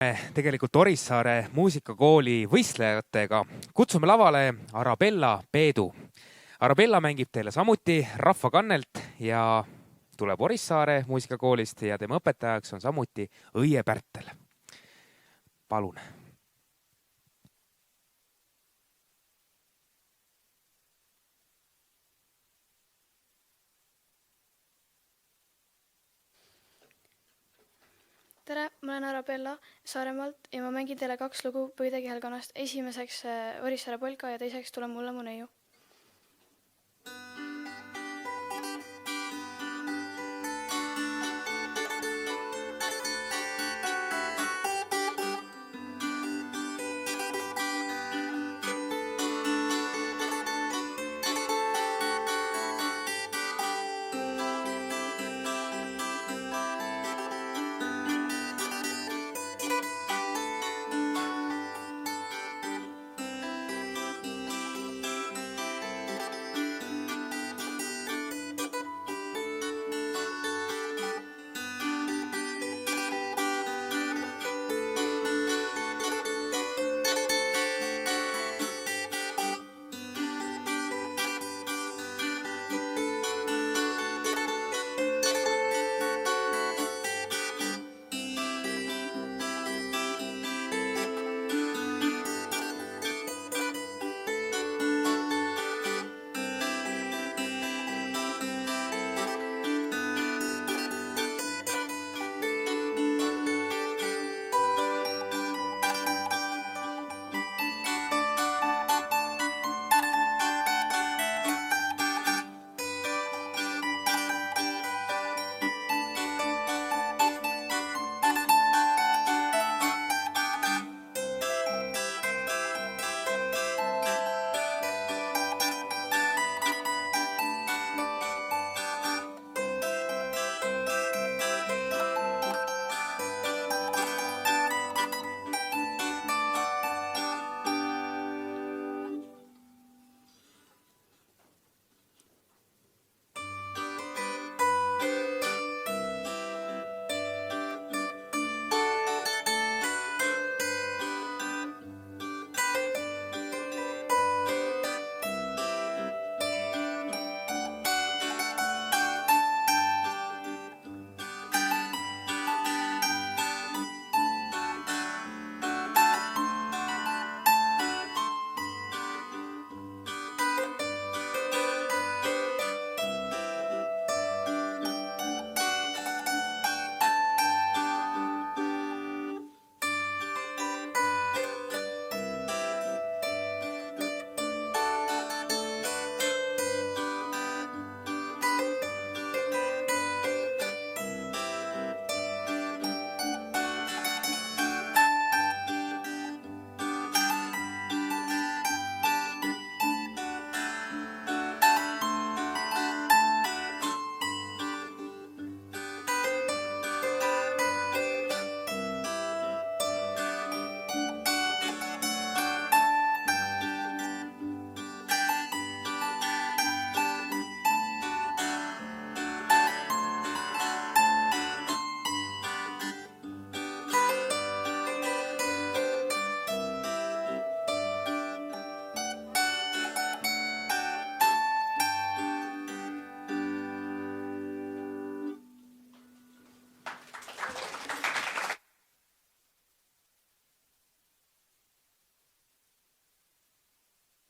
Tegelikult Orissaare muusikakooli võistlejatega. Kutsume lavale Arabella Peedu. Arabella mängib teile samuti rahvakannelt ja tuleb Orissaare muusikakoolist ja tema õpetajaks on samuti Õie Pärtel. Palun. Tere, ma olen Arabella Saaremaalt ja ma mängin teile 2 lugu Pöide kihelkonnast. Esimeseks Orissaare polka ja teiseks Tule mulle mu neiu.